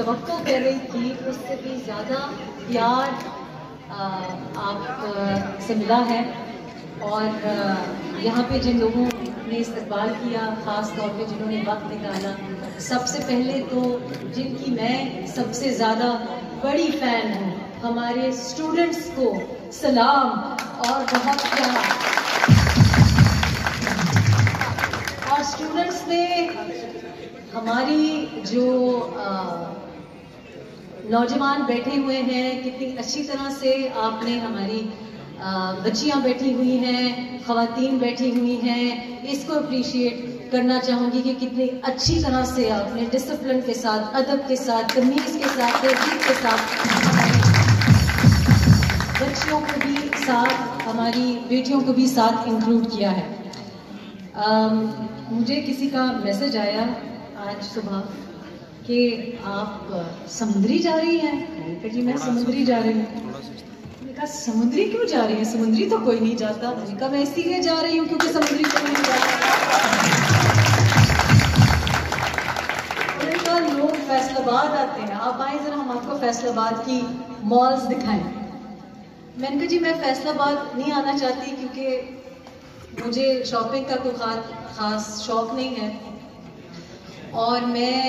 توقع کر رہی تھی اس سے بھی زیادہ پیار آپ سے ملا ہے. اور یہاں پہ جن لوگوں نے استقبال کیا، خاص طور پہ جنہوں نے وقت نکالا، سب سے پہلے تو جن کی میں سب سے زیادہ بڑی فین ہوں، ہمارے اسٹوڈنٹس کو سلام اور بہت پیار. اور اسٹوڈنٹس نے ہماری جو نوجوان بیٹھے ہوئے ہیں، کتنی اچھی طرح سے آپ نے ہماری بچیاں بیٹھی ہوئی ہیں، خواتین بیٹھی ہوئی ہیں، اس کو اپریشیٹ کرنا چاہوں گی کہ کتنی اچھی طرح سے آپ نے ڈسپلن کے ساتھ، ادب کے ساتھ، تمیز کے ساتھ، تہذیب کے ساتھ بچیوں کو بھی ساتھ، ہماری بیٹیوں کو بھی ساتھ انکلوڈ کیا ہے. مجھے کسی کا میسج آیا آج صبح کہ آپ سمندری جا رہی ہیں. میں نے کہا جی میں سمندری جا رہی ہوں. میں نے کہا سمندری کیوں جا رہی ہیں؟ سمندری تو کوئی نہیں جاتا. میں نے کہا میں اسی لیے جا رہی ہوں کیونکہ سمندری کوئی نہیں جاتا. میں نے کہا لوگ فیصل آباد آتے ہیں، آپ آئیں ذرا ہم آپ کو فیصل آباد کی مالز دکھائیں. میں نے کہا جی میں فیصل آباد نہیں آنا چاہتی کیونکہ مجھے شاپنگ کا کوئی خاص شوق نہیں ہے، اور میں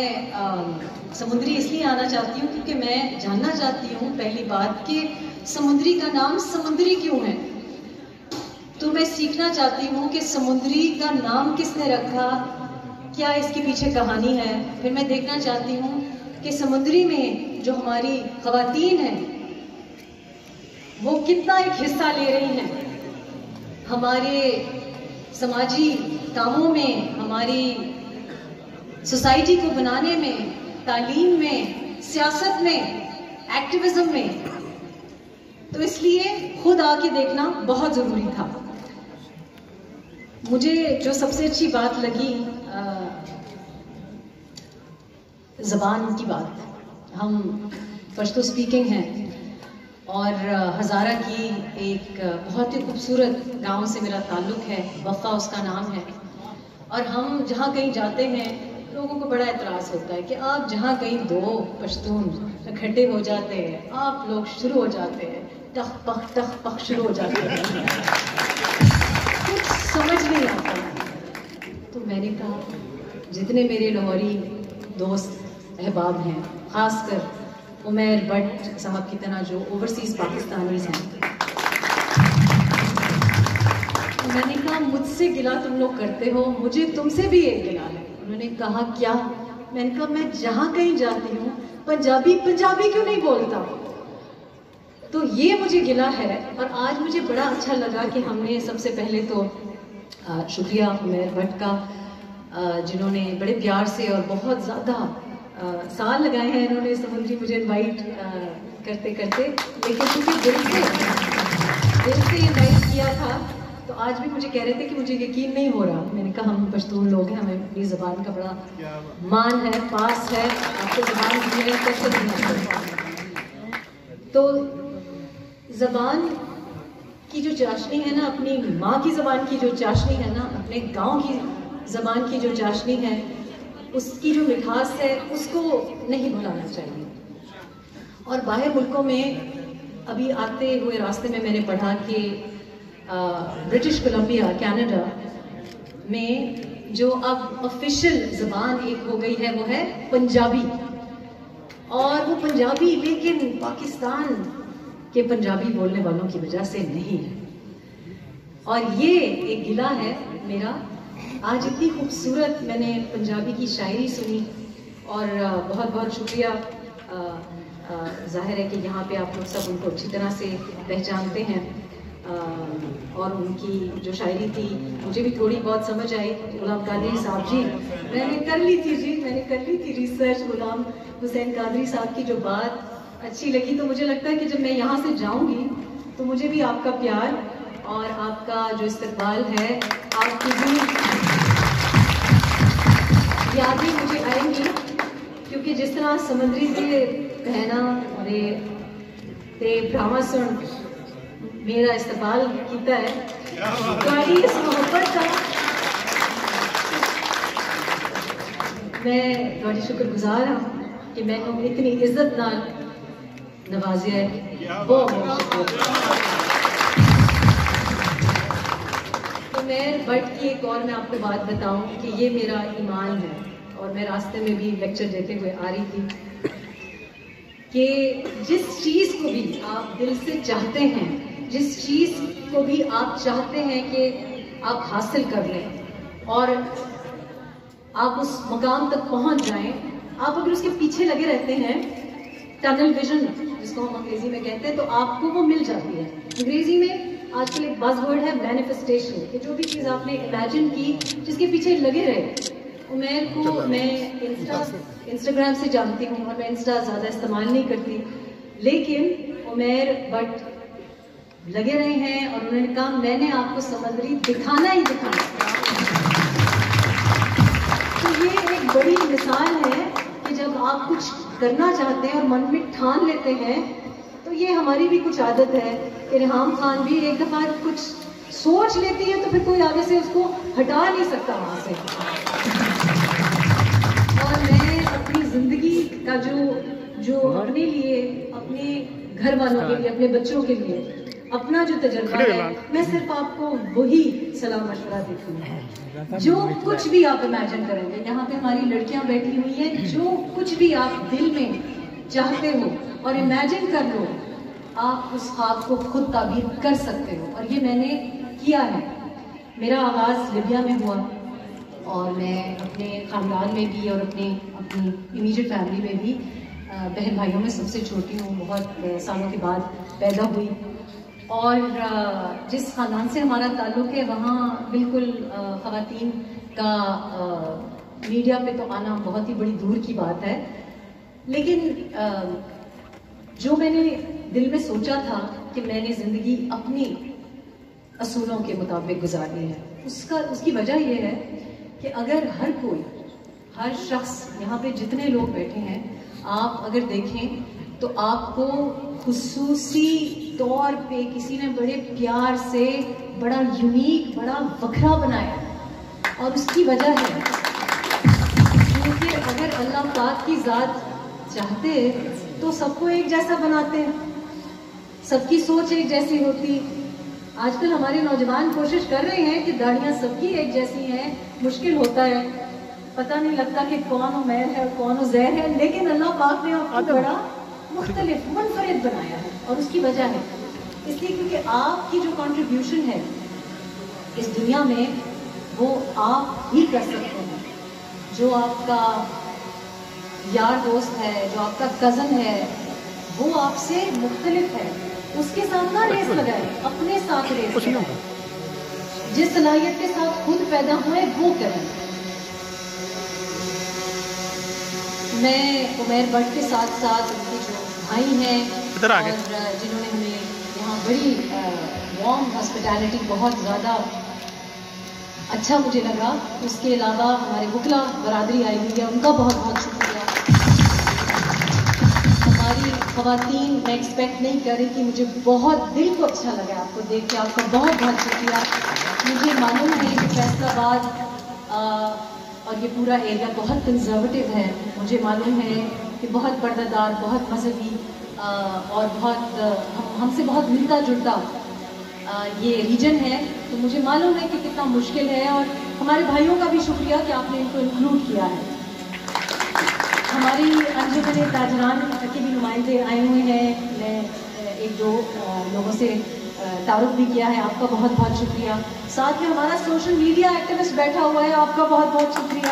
سمندری اس لیے آنا چاہتی ہوں کیونکہ میں جاننا چاہتی ہوں پہلی بات کہ سمندری کا نام سمندری کیوں ہے. تو میں سیکھنا چاہتی ہوں کہ سمندری کا نام کس نے رکھا، کیا اس کے پیچھے کہانی ہے. پھر میں دیکھنا چاہتی ہوں کہ سمندری میں جو ہماری خواتین ہیں وہ کتنا ایک حصہ لے رہی ہیں ہمارے سماجی کاموں میں، ہماری سوسائٹی کو بنانے میں، تعلیم میں، سیاست میں، ایکٹیویزم میں. تو اس لیے خود آ کے دیکھنا بہت ضروری تھا. مجھے جو سب سے اچھی بات لگی زبان کی بات. ہم پشتو سپیکنگ ہیں اور ہزارہ کی ایک بہت ہی خوبصورت گاؤں سے میرا تعلق ہے، وفا اس کا نام ہے. اور ہم جہاں کہیں جاتے ہیں لوگوں کو بڑا اعتراض ہوتا ہے کہ آپ جہاں کہیں دو پشتون اکٹھے ہو جاتے ہیں آپ لوگ شروع ہو جاتے ہیں ٹخ پخ شروع ہو جاتے ہیں، کچھ سمجھ نہیں آتا. تو میں نے کہا جتنے میرے لاہوری دوست احباب ہیں، خاص کر عمیر بٹ صاحب کی طرح جو اوورسیز پاکستانیز ہیں، میں نے کہا مجھ سے گلہ تم لوگ کرتے ہو، مجھے تم سے بھی ایک گلہ ہے. انہوں نے کہا کیا؟ میں نے کہا میں جہاں کہیں جاتی ہوں پنجابی کیوں نہیں بولتا. تو یہ مجھے گلہ ہے. اور آج مجھے بڑا اچھا لگا کہ ہم نے سب سے پہلے تو شکریہ عمیر بٹ کا، جنہوں نے بڑے پیار سے اور بہت زیادہ سال لگائے ہیں انہوں نے سمندری مجھے انوائٹ کرتے لیکن کیونکہ دل سے انوائٹ کیا تھا تو آج بھی مجھے کہہ رہے تھے کہ مجھے یقین نہیں ہو رہا. میں نے کہا ہم پشتون لوگ ہیں، ہمیں اپنی زبان کا بڑا مان ہے، پاس ہے. آپ کو زبان دی ہے کیسے نہیں. تو زبان کی جو چاشنی ہے نا، اپنی ماں کی زبان کی جو چاشنی ہے نا، اپنے گاؤں کی زبان کی جو چاشنی ہے، اس کی جو مٹھاس ہے اس کو نہیں بھلانا چاہیے. اور باہر ملکوں میں ابھی آتے ہوئے راستے میں نے پڑھا کہ برٹش کولمبیا کینیڈا میں جو اب آفیشیل زبان ایک ہو گئی ہے وہ ہے پنجابی. اور وہ پنجابی لیکن پاکستان کے پنجابی بولنے والوں کی وجہ سے نہیں ہے. اور یہ ایک گلہ ہے میرا. آج اتنی خوبصورت میں نے پنجابی کی شاعری سنی اور بہت بہت شکریہ. ظاہر ہے کہ یہاں پہ آپ لوگ سب ان کو اچھی طرح سے پہچانتے ہیں اور ان کی جو شاعری تھی مجھے بھی تھوڑی بہت سمجھ آئی. غلام قادری صاحب جی میں نے کر لی تھی ریسرچ. غلام حسین قادری صاحب کی جو بات اچھی لگی تو مجھے لگتا ہے کہ جب میں یہاں سے جاؤں گی تو مجھے بھی آپ کا پیار اور آپ کا جو استقبال ہے، آپ کی بھی یادیں مجھے آئیں گی. کیونکہ جس طرح سمندری سے بہنا تے براہما سن میرا استقبال کیتا ہے، تاری اس محبت کا میں تھوڑی شکر گزار ہوں کہ میں نے اتنی عزت نال نوازیا ہے. بہت عمیر بٹ کی ایک اور میں آپ کو بات بتاؤں کہ یہ میرا ایمان ہے، اور میں راستے میں بھی لیکچر دیتے ہوئے آ رہی تھی کہ جس چیز کو بھی آپ دل سے چاہتے ہیں، جس چیز کو بھی آپ چاہتے ہیں کہ آپ حاصل کر لیں اور آپ اس مقام تک پہنچ جائیں، آپ اگر اس کے پیچھے لگے رہتے ہیں، ٹنل ویژن جس کو ہم انگریزی میں کہتے ہیں، تو آپ کو وہ مل جاتی ہے. انگریزی میں آج کل ایک بز ورڈ ہے مینیفیسٹیشن، کہ جو بھی چیز آپ نے امیجن کی جس کے پیچھے لگے رہے. عمیر کو میں انسٹاگرام سے جانتی ہوں اور میں انسٹا زیادہ استعمال نہیں کرتی، لیکن عمیر بٹ لگے رہے ہیں اور انہوں نے کہا میں نے آپ کو سمندری دکھانا ہی دکھانا. تو یہ ایک بڑی مثال ہے کہ جب آپ کچھ کرنا چاہتے ہیں اور من میں ٹھان لیتے ہیں، تو یہ ہماری بھی کچھ عادت ہے کہ ریحام خان بھی ایک دفعہ کچھ سوچ لیتی ہے تو پھر کوئی آگے سے اس کو ہٹا نہیں سکتا وہاں سے. اور میں اپنی زندگی کا جو اپنے لیے، اپنے گھر والوں کے لیے، اپنے بچوں کے لیے اپنا جو تجربہ ہے، میں صرف آپ کو وہی صلاح مشورہ دیتی ہوں. جو کچھ بھی آپ امیجن کریں گے، یہاں پہ ہماری لڑکیاں بیٹھی ہوئی ہیں، جو کچھ بھی آپ دل میں چاہتے ہو اور امیجن کر لو، آپ اس خواب کو خود تعبیر کر سکتے ہو. اور یہ میں نے کیا ہے. میرا آغاز لیبیا میں ہوا اور میں اپنے خاندان میں بھی اور اپنی امیجیٹ فیملی میں بھی بہن بھائیوں میں سب سے چھوٹی ہوں. بہت سالوں کے بعد پیدا ہوئی، اور جس خاندان سے ہمارا تعلق ہے وہاں بالکل خواتین کا میڈیا پہ تو آنا بہت ہی بڑی دور کی بات ہے. لیکن جو میں نے دل میں سوچا تھا کہ میں نے زندگی اپنی اصولوں کے مطابق گزارنی ہے، اس کی وجہ یہ ہے کہ اگر ہر شخص یہاں پہ جتنے لوگ بیٹھے ہیں، آپ اگر دیکھیں تو آپ کو خصوصی طور پہ کسی نے بڑے پیار سے بڑا یونیک، بڑا وکھرا بنایا، اور اس کی وجہ ہے کیونکہ اگر اللہ پاک کی ذات چاہتے تو سب کو ایک جیسا بناتے ہیں، سب کی سوچ ایک جیسی ہوتی. آج کل ہمارے نوجوان کوشش کر رہے ہیں کہ داڑیاں سب کی ایک جیسی ہیں، مشکل ہوتا ہے، پتہ نہیں لگتا کہ کون عمیر ہے اور کون زہر ہے. لیکن اللہ پاک نے آپ کو بڑا مختلف، منفرد بنایا ہے، اور اس کی وجہ ہے اس لیے کیونکہ آپ کی جو کنٹریبیوشن ہے اس دنیا میں وہ آپ ہی کر سکتے ہیں. جو آپ کا یار دوست ہے، جو آپ کا کزن ہے، وہ آپ سے مختلف ہے، اس کے ساتھ نہ ریس لگائے، اپنے ساتھ ریس لگائے. جس صلاحیت کے ساتھ خود پیدا ہوئے وہ کریں. میں عمیر بٹ کے ساتھ ساتھ ان کے جو بھائی ہیں اور جنہوں نے ہمیں یہاں بڑی وارم ہاسپٹیلٹی، بہت زیادہ اچھا مجھے لگا. اس کے علاوہ ہمارے وکلا برادری آئی ہوئی ہے، ان کا بہت بہت شکریہ. ہماری خواتین، میں ایکسپیکٹ نہیں کر رہی تھی، مجھے بہت دل کو اچھا لگا آپ کو دیکھ کے، آپ کا بہت بہت شکریہ. مجھے معلوم ہے کہ فیصل آباد اور یہ پورا ایریا بہت کنزرویٹو ہے، مجھے معلوم ہے کہ بہت پردہ دار، بہت مذہبی اور بہت ہم سے بہت ملتا جلتا یہ ریجن ہے. تو مجھے معلوم ہے کہ کتنا مشکل ہے، اور ہمارے بھائیوں کا بھی شکریہ کہ آپ نے ان کو انکلوڈ کیا ہے. ہماری انجمن تاجران کے بھی نمائندے آئے ہوئے ہیں، میں ایک دو لوگوں سے تعارف بھی کیا ہے، آپ کا بہت بہت شکریہ. ساتھ میں ہمارا سوشل میڈیا ایکٹیوسٹ بیٹھا ہوا ہے، آپ کا بہت بہت شکریہ.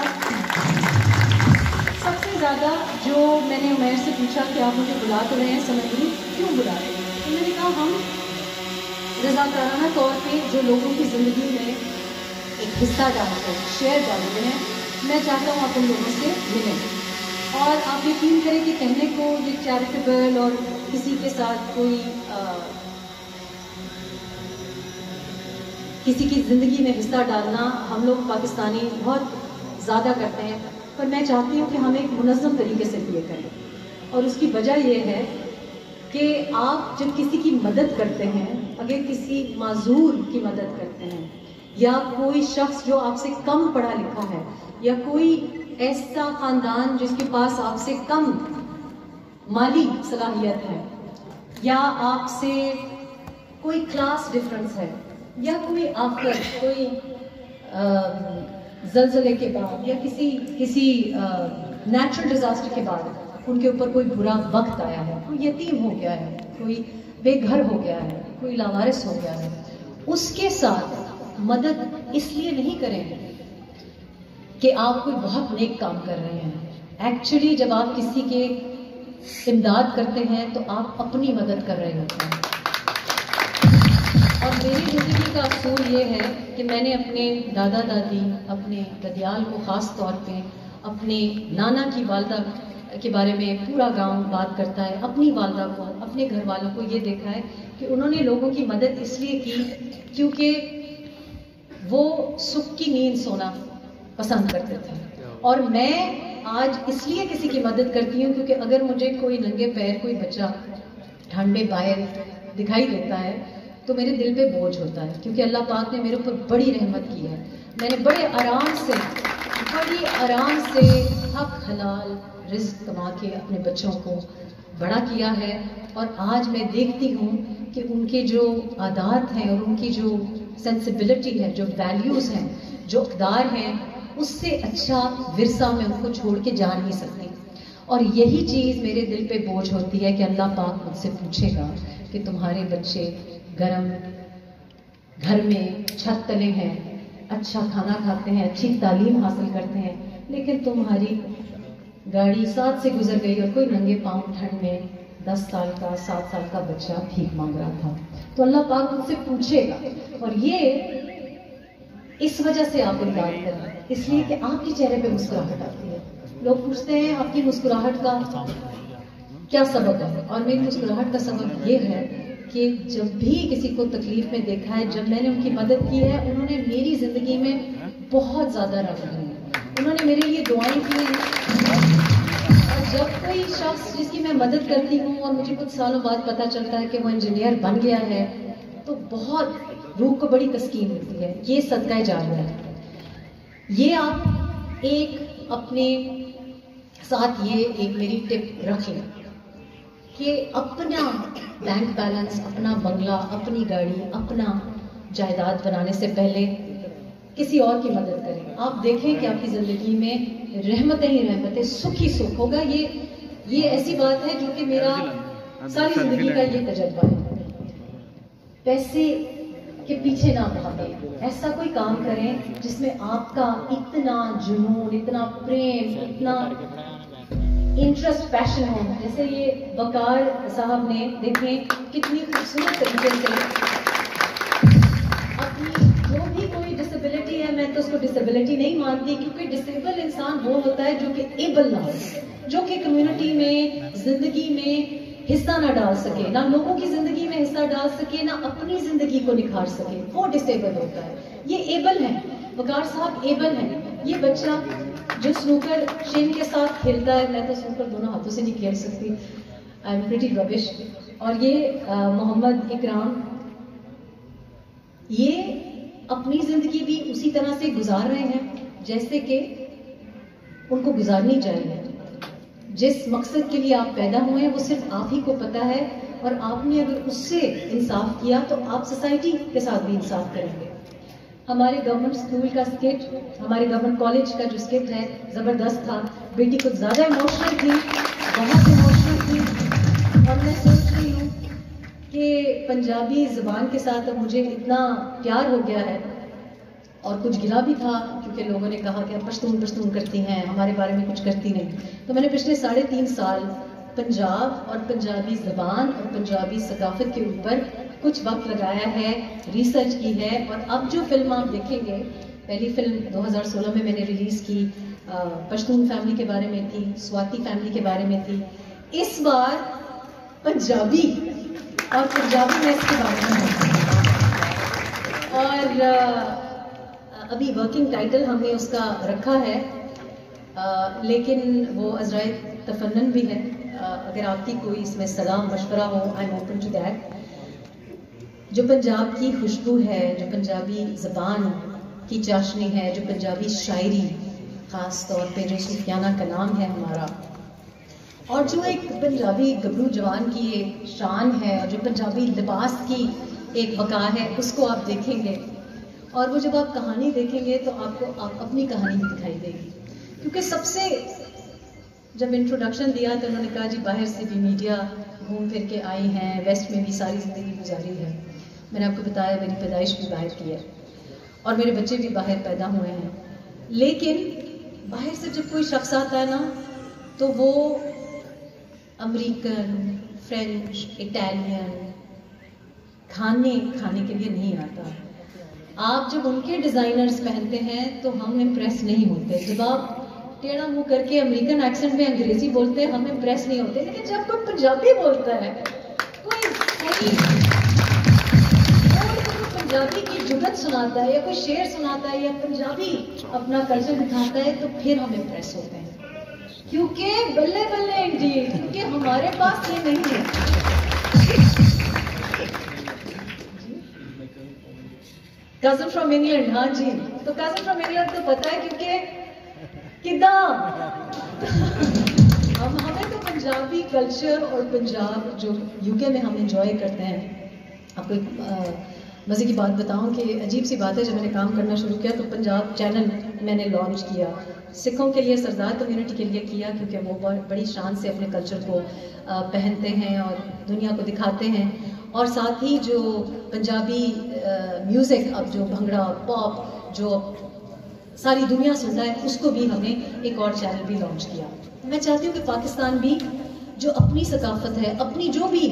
سب سے زیادہ جو میں نے عمیر سے پوچھا کہ آپ مجھے بلا تو رہے ہیں سمندری، کیوں بلا رہے ہیں؟ تو میں نے کہا ہم رضاکارانہ طور پہ جو لوگوں کی زندگی میں ایک حصہ ڈالتے ہیں، شیئر ڈالتے ہیں، میں چاہتا ہوں آپ ان لوگوں سے ملیں. اور آپ یقین کریں کہ کہنے کو یہ چیریٹیبل اور کسی کے ساتھ کوئی کسی کی زندگی میں حصہ ڈالنا ہم لوگ پاکستانی بہت زیادہ کرتے ہیں، پر میں چاہتی ہوں کہ ہم ایک منظم طریقے سے یہ کریں. اور اس کی وجہ یہ ہے کہ آپ جب کسی کی مدد کرتے ہیں، اگر کسی معذور کی مدد کرتے ہیں، یا کوئی شخص جو آپ سے کم پڑھا لکھا ہے، یا کوئی ایسا خاندان جس کے پاس آپ سے کم مالی صلاحیت ہے یا آپ سے کوئی کلاس ڈفرنس ہے یا کوئی آفت، کوئی زلزلے کے بعد یا کسی نیچرل ڈیزاسٹر کے بعد ان کے اوپر کوئی برا وقت آیا ہے، کوئی یتیم ہو گیا ہے، کوئی بے گھر ہو گیا ہے، کوئی لاوارث ہو گیا ہے، اس کے ساتھ مدد اس لیے نہیں کریں کہ آپ کوئی بہت نیک کام کر رہے ہیں. ایکچولی جب آپ کسی کے امداد کرتے ہیں تو آپ اپنی مدد کر رہے ہوتے ہیں. اور میری زندگی کا اصول یہ ہے کہ میں نے اپنے دادا دادی، اپنے ددیال کو خاص طور پہ، اپنے نانا کی والدہ کے بارے میں پورا گاؤں بات کرتا ہے، اپنی والدہ کو، اپنے گھر والوں کو یہ دیکھا ہے کہ انہوں نے لوگوں کی مدد اس لیے کی کیونکہ وہ سکھ کی نیند سونا پسند کرتے تھے. اور میں آج اس لیے کسی کی مدد کرتی ہوں کیونکہ اگر مجھے کوئی ننگے پیر کوئی بچہ ٹھنڈ میں باہر دکھائی دیتا ہے تو میرے دل پہ بوجھ ہوتا ہے، کیونکہ اللہ پاک نے میرے اوپر بڑی رحمت کی ہے. میں نے بڑی آرام سے حق حلال رزق کما کے اپنے بچوں کو بڑا کیا ہے. اور آج میں دیکھتی ہوں کہ ان کے جو عادات ہیں اور ان کی جو سینسیبلٹی ہے، جو ویلیوز ہیں، جو اقدار ہیں، اس سے اچھا ورثہ میں ان کو چھوڑ کے جا نہیں سکتی. اور یہی چیز میرے دل پہ بوجھ ہوتی ہے کہ اللہ پاک مجھ سے پوچھے گا کہ تمہارے بچے گرم گھر میں چھت تلے ہیں، اچھا کھانا کھاتے ہیں، اچھی تعلیم حاصل کرتے ہیں، لیکن تمہاری گاڑی ساتھ سے گزر گئی اور کوئی ننگے پاؤں ٹھنڈ میں 10 سال کا 7 سال کا بچہ بھیک مانگ رہا تھا. تو اللہ پاک مجھ سے پوچھے گا. اور یہ اس وجہ سے آپ امداد کریں، اس لیے کہ آپ کے چہرے پہ مسکراہٹ آتی ہے. لوگ پوچھتے ہیں آپ کی مسکراہٹ کا کیا سبب ہے، اور میری مسکراہٹ کا سبب یہ ہے کہ جب بھی کسی کو تکلیف میں دیکھا ہے، جب میں نے ان کی مدد کی ہے، انہوں نے میری زندگی میں بہت زیادہ رنگ لیے، انہوں نے میرے لیے دعائیں کی ہیں. اور جب کوئی شخص جس کی میں مدد کرتی ہوں اور مجھے کچھ سالوں بعد پتہ چلتا ہے کہ وہ انجینئر بن گیا ہے تو بہت روح کو بڑی تسکین ملتی ہے. یہ صدقہ جاریہ ہے. یہ آپ ایک اپنے ساتھ یہ ایک میری ٹپ رکھ لیں کہ اپنا بینک بیلنس، اپنا بنگلہ، اپنی گاڑی، اپنا جائیداد بنانے سے پہلے کسی اور کی مدد کریں. آپ دیکھیں کہ آپ کی زندگی میں رحمتیں ہی رحمتیں، سکھ ہی سکھ ہوگا. یہ ایسی بات ہے جو کہ میرا ساری زندگی کا یہ تجربہ ہے. پیسے کے پیچھے نہ بھاگیں، ایسا کوئی کام کریں جس میں آپ کا اتنا جنون، اتنا پریم، اتنا انٹرسٹ، پیشن ہو. جیسے یہ وقار صاحب نے دیکھیں کتنی خوبصورت طریقے سے اپنی جو بھی کوئی ڈسیبلٹی ہے، میں تو اس کو ڈسیبلٹی نہیں مانتی کیونکہ ڈسیبل انسان وہ ہوتا ہے جو کہ ایبل نہ ہو، جو کہ کمیونٹی میں، زندگی میں حصہ نہ ڈال سکے، نہ لوگوں کی زندگی میں حصہ ڈال سکے، نہ اپنی زندگی کو نکھار سکے. وہ ڈسیبل ہوتا ہے. یہ ایبل ہے، وقار صاحب ایبل ہیں. یہ بچہ جو سنوکر شین کے ساتھ کھیلتا ہے، میں تو سنوکر دونوں ہاتھوں سے نہیں کھیل سکتی، آئی ایم پریٹی ربش. اور یہ محمد اکرام، یہ اپنی زندگی بھی اسی طرح سے گزار رہے ہیں جیسے کہ ان کو گزارنی چاہیے. جس مقصد کے لیے آپ پیدا ہوئے ہیں وہ صرف آپ ہی کو پتہ ہے، اور آپ نے اگر اس سے انصاف کیا تو آپ سوسائٹی کے ساتھ بھی انصاف کریں گے. ہمارے گورنمنٹ اسکول کا اسکٹ، ہمارے گورنمنٹ کالج کا جو اسکٹ ہے زبردست تھا. بیٹی کچھ زیادہ ایموشنل تھی، بہت ایموشنل تھی. اور میں سوچ رہی ہوں کہ پنجابی زبان کے ساتھ اب مجھے اتنا پیار ہو گیا ہے، اور کچھ گلا بھی تھا کیونکہ لوگوں نے کہا کہ پشتون کرتی ہیں، ہمارے بارے میں کچھ کرتی نہیں. تو میں نے پچھلے 3.5 سال پنجاب اور پنجابی زبان اور پنجابی ثقافت کے اوپر کچھ وقت لگایا ہے، ریسرچ کی ہے. اور اب جو فلم آپ دیکھیں گے، پہلی فلم 2016 میں نے ریلیز کی، پشتون فیملی کے بارے میں تھی، سواتی فیملی کے بارے میں تھی. اس بار پنجابی اور پنجابی میس کے بارے میں ہے. اور ابھی ورکنگ ٹائٹل ہم نے اس کا رکھا ہے، لیکن وہ عذرائے تفنن بھی ہے. اگر آپ کی کوئی اس میں صلاح مشورہ ہو، I am open to that. جو پنجاب کی خوشبو ہے، جو پنجابی زبان کی چاشنی ہے، جو پنجابی شاعری، خاص طور پہ جو صوفیانہ کلام ہے ہمارا، اور جو ایک پنجابی گبرو جوان کی ایک شان ہے، جو پنجابی لباس کی ایک وقار ہے، اس کو آپ دیکھیں گے، اور وہ جب آپ کہانی دیکھیں گے تو آپ کو اپنی کہانی بھی دکھائی دے گی. کیونکہ سب سے جب انٹروڈکشن دیا تو انہوں نے کہا جی باہر سے بھی میڈیا گھوم پھر کے آئی ہیں، ویسٹ میں بھی ساری زندگی گزاری ہے. میں نے آپ کو بتایا میری پیدائش بھی باہر کی ہے اور میرے بچے بھی باہر پیدا ہوئے ہیں. لیکن باہر سے جب کوئی شخص آتا ہے نا تو وہ امریکن، فرینچ، اٹالین کھانے کے لیے نہیں آتا. آپ جب ان کے ڈیزائنرز پہنتے ہیں تو ہم امپریس نہیں ہوتے. جب آپ ٹیڑھا منہ کر کے امریکن ایکسنٹ میں انگریزی بولتے ہیں ہم امپریس نہیں ہوتے. لیکن جب کوئی پنجابی بولتا ہے، کوئی پنجابی کی جگت سناتا ہے یا کوئی شعر سناتا ہے یا پنجابی اپنا کلچر دکھاتا ہے تو پھر ہم امپریس ہوتے ہیں. کیونکہ بلے بلے انڈیڈ، کیونکہ ہمارے پاس یہ نہیں ہے. کزن فرام انگلینڈ، ہاں جی، تو کزن فرام انگلینڈ تو پتا ہے کیونکہ ہمیں تو پنجابی کلچر اور پنجاب جو یو کے میں ہم انجوائے کرتے ہیں. آپ کو ایک مزے کی بات بتاؤں کہ عجیب سی بات ہے، جب میں نے کام کرنا شروع کیا تو پنجاب چینل میں نے لانچ کیا. سکھوں کے لیے، سردار کمیونٹی کے لیے کیا، کیونکہ وہ بڑی شان سے اپنے کلچر کو پہنتے ہیں اور دنیا کو دکھاتے ہیں. اور ساتھ ہی جو پنجابی میوزک، اب جو بھنگڑا پاپ جو ساری دنیا سنتا ہے، اس کو بھی ہم نے ایک اور چینل بھی لانچ کیا. میں چاہتی ہوں کہ پاکستان بھی جو اپنی ثقافت ہے، اپنی جو بھی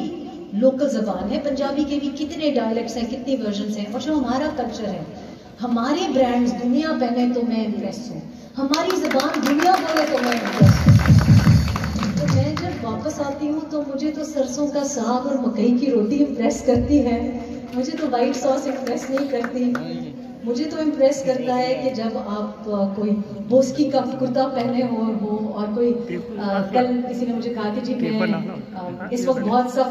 لوکل زبان ہے، پنجابی کے بھی کتنے ڈائلیکٹس ہیں، کتنی ورژنس ہیں، اور جو ہمارا کلچر ہے، ہمارے برانڈز دنیا پہنے تو میں امپریس ہوں، ہماری زبان دنیا بولے تو میں امپریس ہوں. تو میں جب واپس آتی ہوں تو مجھے تو سرسوں کا ساگ اور مکئی کی روٹی امپریس کرتی ہے، مجھے تو وائٹ ساس امپریس نہیں کرتی. مجھے تو امپریس کرتا ہے کہ جب آپ کوئی بوسکی کا کرتا پہنے ہو اور کوئی کل کسی نے مجھے کہا کہ جی میں اس وقت بہت سا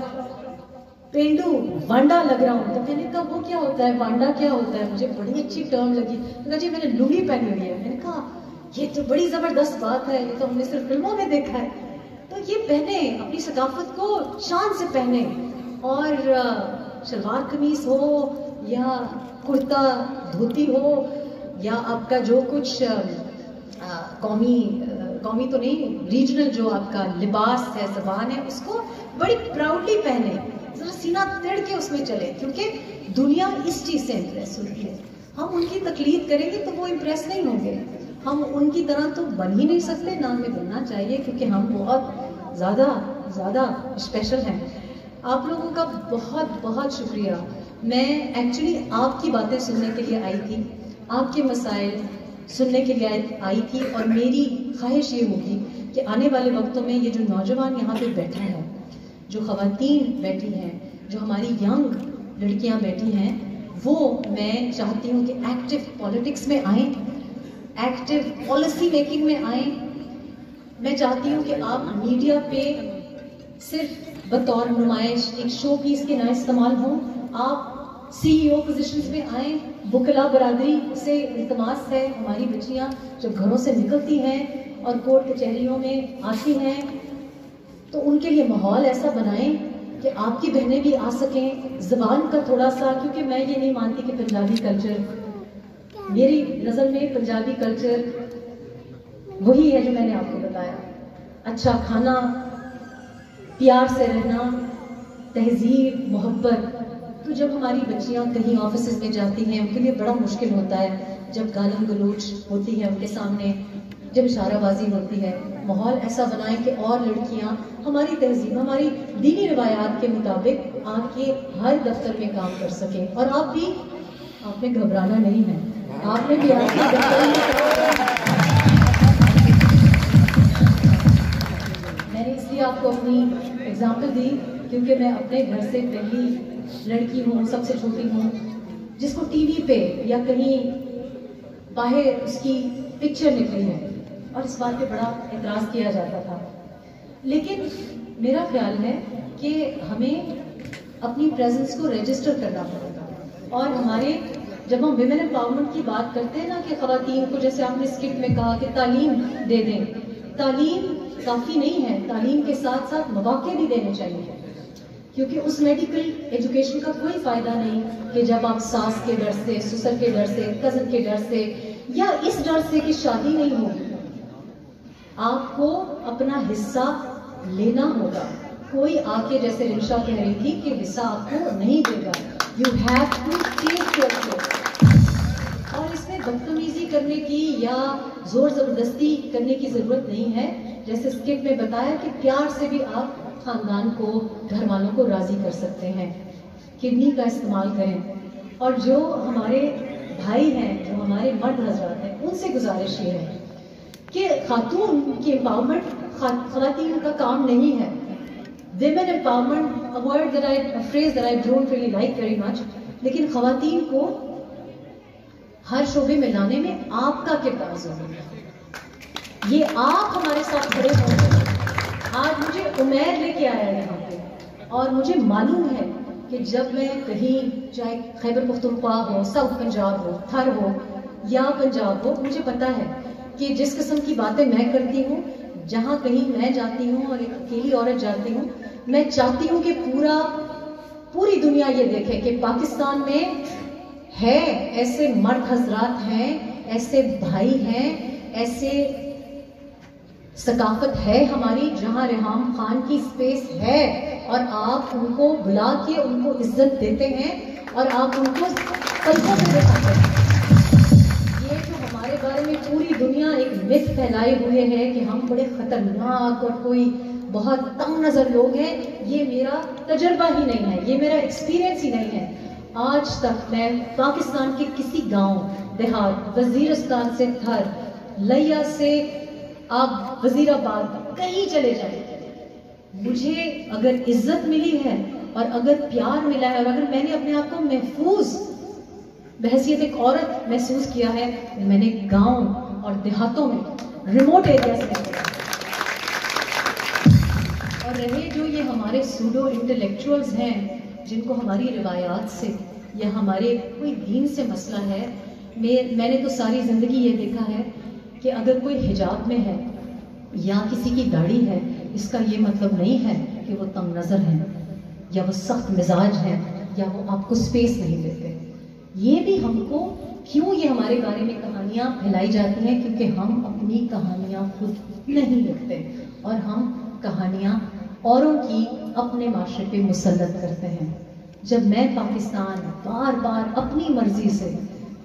پینڈو وانڈا لگ رہا ہوں. تو میں نے کہا وہ کیا ہوتا ہے، وانڈا کیا ہوتا ہے؟ مجھے بڑی اچھی ٹرم لگی. کہا جی میں نے لنگی پہنی ہوئی ہے. میں نے کہا یہ تو بڑی زبردست بات ہے، یہ تو ہم نے صرف فلموں میں دیکھا ہے. تو یہ پہنے، اپنی ثقافت کو شان سے پہنے، اور شلوار قمیص ہو یا کرتا دھوتی ہو یا آپ کا جو کچھ قومی تو نہیں، ریجنل جو آپ کا لباس ہے، زبان ہے، اس کو بڑی پراؤڈلی پہنے، ذرا سینہ تڑ کے اس میں چلے. کیونکہ دنیا اس چیز سے امپریس ہوتی ہے. ہم ان کی تقلید کریں گے تو وہ امپریس نہیں ہوں گے. ہم ان کی طرح تو بن ہی نہیں سکتے، نہ ہمیں بننا چاہیے، کیونکہ ہم بہت زیادہ اسپیشل ہیں. آپ لوگوں کا بہت بہت شکریہ. میں ایکچولی آپ کی باتیں سننے کے لیے آئی تھی، آپ کے مسائل سننے کے لیے آئی تھی، اور میری خواہش یہ ہوگی کہ آنے والے وقتوں میں یہ جو نوجوان یہاں پہ بیٹھا ہے، جو خواتین بیٹھی ہیں، جو ہماری ینگ لڑکیاں بیٹھی ہیں، وہ میں چاہتی ہوں کہ ایکٹیو پالیٹکس میں آئیں، ایکٹیو پالیسی میکنگ میں آئیں. میں چاہتی ہوں کہ آپ میڈیا پہ صرف بطور نمائش ایک شو پیس کے نہ استعمال ہوں. آپ سی ای او پوزیشنز میں آئیں. وکلا برادری سے التماس ہے، ہماری بچیاں جب گھروں سے نکلتی ہیں اور کورٹ کچہریوں میں آتی ہیں تو ان کے لیے ماحول ایسا بنائیں کہ آپ کی بہنیں بھی آ سکیں. زبان کا تھوڑا سا، کیونکہ میں یہ نہیں مانتی کہ پنجابی کلچر، میری نظر میں پنجابی کلچر وہی ہے جو میں نے آپ کو بتایا. اچھا کھانا، پیار سے رہنا، تہذیب، محبت. تو جب ہماری بچیاں کہیں آفیسز میں جاتی ہیں، ان کے لیے بڑا مشکل ہوتا ہے جب گالم گلوچ ہوتی ہے ان کے سامنے، جب اشارہ بازی ہوتی ہے. ماحول ایسا بنائیں کہ اور لڑکیاں ہماری تہذیب، ہماری دینی روایات کے مطابق آ کے ہر دفتر میں کام کر سکیں. اور آپ بھی، آپ نے گھبرانا نہیں ہے، آپ نے بھی آپ کے دفتر میں. میں نے اس لیے آپ کو اپنی اگزامپل دی کیونکہ میں اپنے گھر سے پہلی لڑکی ہوں، سب سے چھوٹی ہوں، جس کو ٹی وی پہ یا کہیں باہر اس کی پکچر نکلی ہے، اور اس بات پہ بڑا اعتراض کیا جاتا تھا. لیکن میرا خیال ہے کہ ہمیں اپنی پریزنس کو رجسٹر کرنا پڑے گا. اور ہمارے جب ہم ویمن امپاورمنٹ کی بات کرتے ہیں نا کہ خواتین کو، جیسے آپ نے اسکرپٹ میں کہا کہ تعلیم دے دیں، تعلیم کافی نہیں ہے، تعلیم کے ساتھ ساتھ مواقع بھی دینے چاہیے، کیونکہ اس میڈیکل ایجوکیشن کا کوئی فائدہ نہیں کہ جب آپ ساس کے ڈر سے، سسر کے ڈر سے، کزن کے ڈر سے، یا اس ڈر سے کہ شادی نہیں ہوگی، آپ کو اپنا حصہ لینا ہوگا۔ کوئی آ کے جیسے رنشا کہہ رہی تھی کہ حصہ آپ کو نہیں دے گا، you have to take your place. اور اس میں بدتمیزی کرنے کی یا زور زبردستی کرنے کی ضرورت نہیں ہے، جیسے اسکٹ میں بتایا کہ پیار سے بھی آپ خاندان کو، گھر والوں کو راضی کر سکتے ہیں۔ کڈنی کا استعمال کریں، اور جو ہمارے بھائی ہیں، جو ہمارے مرد حضرات ہیں، ان سے گزارش یہ ہے کہ خاتون کی امپاورمنٹ خواتین کا کام نہیں ہے۔ Women empowerment, phrase that I don't really like very much، لیکن خواتین کو ہر شعبے میں لانے میں آپ کا کردار ضروری ہے۔ یہ آپ ہمارے ساتھ کھڑے ہوں گے۔ آج مجھے عمیر لے کے آیا یہاں پہ، اور مجھے معلوم ہے کہ جب میں کہیں، چاہے خیبر پختونخوا ہو، ساؤتھ پنجاب ہو، تھر ہو یا پنجاب ہو، مجھے پتا ہے کہ جس قسم کی باتیں میں کرتی ہوں، جہاں کہیں میں جاتی ہوں اور ایک اکیلی عورت جاتی ہوں، میں چاہتی ہوں کہ پوری دنیا یہ دیکھے کہ پاکستان میں ہے، ایسے مرد حضرات ہیں، ایسے بھائی ہیں، ایسے ثقافت ہے ہماری جہاں ریحام خان کی سپیس ہے، اور آپ ان کو بلا کے ان کو عزت دیتے ہیں اور آپ ان کو پلکوں سے دکھاتے ہیں۔ یہ جو ہمارے بارے میں پوری دنیا ایک مت پھیلائے ہوئے ہے کہ ہم بڑے خطرناک اور کوئی بہت تنگ نظر لوگ ہیں، یہ میرا تجربہ ہی نہیں ہے، یہ میرا ایکسپیرینس ہی نہیں ہے۔ آج تک میں پاکستان کے کسی گاؤں دیہات، وزیرستان سے تھر، لیا سے آپ وزیر آباد، کہیں چلے جائیں، مجھے اگر عزت ملی ہے اور اگر پیار ملا ہے اور اگر میں نے اپنے آپ کو محفوظ بحیثیت ایک عورت محسوس کیا ہے، میں نے گاؤں اور دیہاتوں میں، ریموٹ ایریاز میں۔ اور رہے جو یہ ہمارے سوڈو انٹلیکچوئلز ہیں، جن کو ہماری روایات سے یا ہمارے کوئی دین سے مسئلہ ہے، میں نے تو ساری زندگی یہ دیکھا ہے کہ اگر کوئی حجاب میں ہے یا کسی کی داڑھی ہے، اس کا یہ مطلب نہیں ہے کہ وہ تنگ نظر ہیں یا وہ سخت مزاج ہیں یا وہ آپ کو سپیس نہیں دیتے۔ یہ بھی ہم کو کیوں یہ ہمارے بارے میں کہانیاں پھیلائی جاتی ہیں؟ کیونکہ ہم اپنی کہانیاں خود نہیں لکھتے اور ہم کہانیاں اوروں کی اپنے معاشرے پہ مسلط کرتے ہیں۔ جب میں پاکستان بار بار اپنی مرضی سے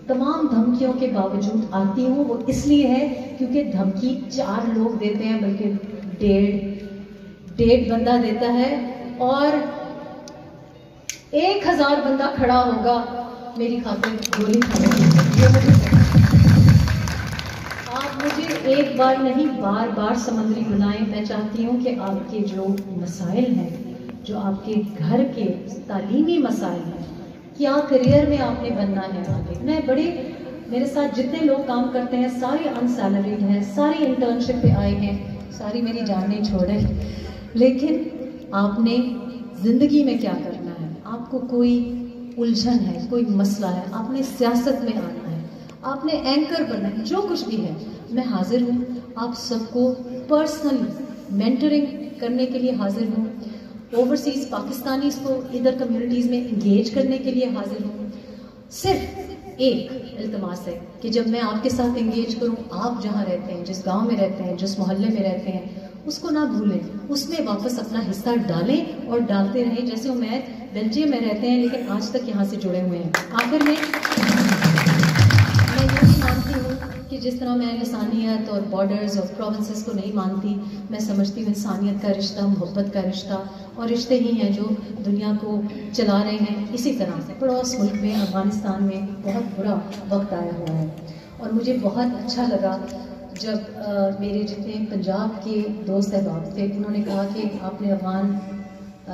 تمام دھمکیوں کے باوجود آتی ہوں، وہ اس لیے ہے کیونکہ دھمکی 4 لوگ دیتے ہیں، بلکہ ڈیڑھ بندہ دیتا ہے، اور 1000 بندہ کھڑا ہوگا میری خاطر گولی کھانے۔ آپ مجھے ایک بار نہیں بار بار سمندری بنائیں۔ میں چاہتی ہوں کہ آپ کے جو مسائل ہیں، جو آپ کے گھر کے تعلیمی مسائل ہیں، کیا کریئر میں آپ نے بننا ہے آگے۔ میرے ساتھ جتنے لوگ کام کرتے ہیں سارے ان سیلریڈ ہیں، سارے انٹرنشپ پہ آئے ہیں، ساری میری جانیں چھوڑیں، لیکن آپ نے زندگی میں کیا کرنا ہے؟ آپ کو کوئی الجھن ہے، کوئی مسئلہ ہے، آپ نے سیاست میں آنا ہے، آپ نے اینکر بننا ہے، جو کچھ بھی ہے، میں حاضر ہوں آپ سب کو پرسنلی مینٹرنگ کرنے کے لیے حاضر ہوں، اوورسیز پاکستانیز کو ادھر کمیونٹیز میں انگیج کرنے کے لیے حاضر ہوں۔ صرف ایک التماس ہے کہ جب میں آپ کے ساتھ انگیج کروں، آپ جہاں رہتے ہیں، جس گاؤں میں رہتے ہیں، جس محلے میں رہتے ہیں، اس کو نہ بھولیں، اس میں واپس اپنا حصہ ڈالیں اور ڈالتے رہیں۔ جیسے عمیر بیلجیم میں رہتے ہیں لیکن آج تک یہاں سے جڑے ہوئے ہیں۔ آخر میں یہ بھی مانتی ہوں کہ جس طرح میں لسانیت اور بارڈرز اور پروونسز کو نہیں مانتی، میں سمجھتی ہوں انسانیت کا رشتہ، محبت کا رشتہ اور رشتے ہی ہیں جو دنیا کو چلا رہے ہیں۔ اسی طرح سے پڑوس ملک میں، افغانستان میں بہت برا وقت آیا ہوا ہے، اور مجھے بہت اچھا لگا جب میرے جتنے پنجاب کے دوست احباب تھے، انہوں نے کہا کہ آپ نے افغان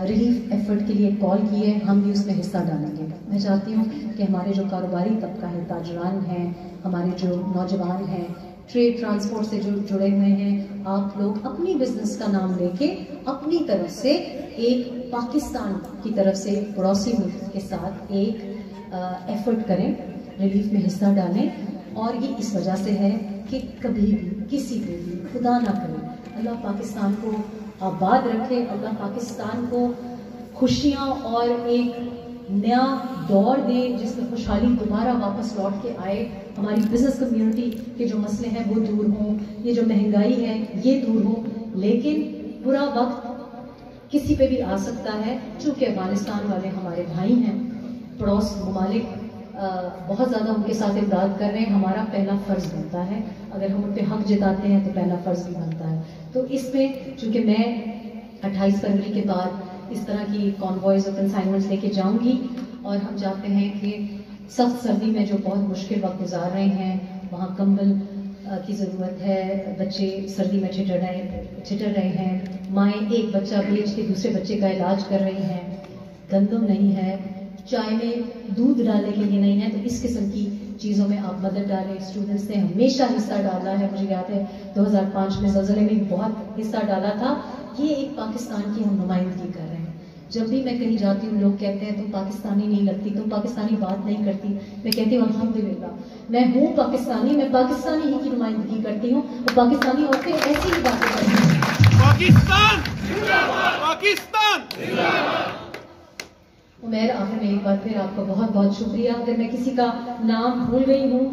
ریلیف ایفرٹ کے لیے کال کی ہے، ہم بھی اس میں حصہ ڈالیں گے۔ میں چاہتی ہوں کہ ہمارے جو کاروباری طبقہ ہے، تاجران ہیں، ہمارے جو نوجوان ہیں، ٹریڈ ٹرانسپورٹ سے جو جڑے ہوئے ہیں، آپ لوگ اپنی بزنس کا نام لے کے اپنی طرف سے ایک پاکستان کی طرف سے پڑوسی ملک کے ساتھ ایک ایفرٹ کریں، ریلیف میں حصہ ڈالیں۔ اور یہ اس وجہ سے ہے کہ کبھی بھی کسی کو بھی خدا نہ کرے اللہ پاکستان کو آباد رکھے، اللہ پاکستان کو خوشیاں اور ایک نیا دور دے جس میں خوشحالی دوبارہ واپس لوٹ کے آئے، ہماری بزنس کمیونٹی کے جو مسئلے ہیں وہ دور ہوں، یہ جو مہنگائی ہے یہ دور ہو. لیکن برا وقت کسی پہ بھی آ سکتا ہے، چونکہ افغانستان والے ہمارے بھائی ہیں، پڑوس ممالک بہت زیادہ ان کے ساتھ امداد کر رہے ہیں. ہمارا پہلا فرض بنتا ہے، اگر ہم ان پہ حق جتاتے ہیں تو پہلا فرض بھی بنتا ہے. تو اس میں چونکہ میں 28 فروری کے بعد اس طرح کی کانوائز اور کنسائنمنٹس لے کے جاؤں گی، اور ہم چاہتے ہیں کہ سخت سردی میں جو بہت مشکل وقت گزار رہے ہیں وہاں کمبل کی ضرورت ہے، بچے سردی میں ٹھٹر رہے ہیں، مائیں ایک بچہ بیچ کے دوسرے بچے کا علاج کر رہی ہیں، گندم نہیں ہے، چائے میں دودھ ڈالنے کے لیے نہیں ہے. تو اس قسم کی چیزوں میں آپ مدد ڈالیں. اسٹوڈنٹس نے ہمیشہ حصہ ڈالا ہے، مجھے یاد ہے 2005 میں زلزلے میں بھی بہت حصہ ڈالا تھا. یہ ایک پاکستان کی ہم نمائندگی کر رہے ہیں. جب بھی میں کہیں جاتی ہوں لوگ کہتے ہیں تم پاکستانی نہیں لگتی، تم پاکستانی بات نہیں کرتی. میں کہتی ہوں الحمدللہ میں ہوں پاکستانی، میں پاکستانی ہی کی نمائندگی کرتی ہوں، اور پاکستانی عورتیں ایسی ہی باتیں کرتی ہیں. پاکستان پاکستان. عمیر، آخر میں ایک بار پھر آپ کا بہت بہت شکریہ. اگر میں کسی کا نام بھول گئی ہوں،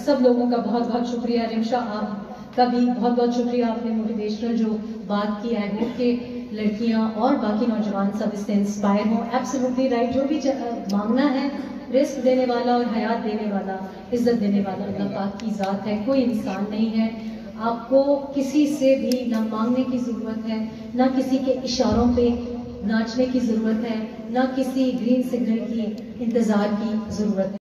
سب لوگوں کا بہت بہت شکریہ. رمشا آپ کا بھی بہت بہت شکریہ، آپ نے موٹیویشنل جو بات کی. آئی ہوپ کہ لڑکیاں اور باقی نوجوان سب اس سے انسپائر ہوں. ایبسلیوٹلی رائٹ، جو بھی مانگنا ہے، رزق دینے والا اور حیات دینے والا، عزت دینے والا اللہ پاک کی ذات ہے، کوئی انسان نہیں ہے. آپ کو کسی سے بھی نہ مانگنے کی ضرورت ہے، نہ کسی کے اشاروں پہ ناچنے کی ضرورت ہے، نہ کسی گرین سگنل کی انتظار کی ضرورت ہے.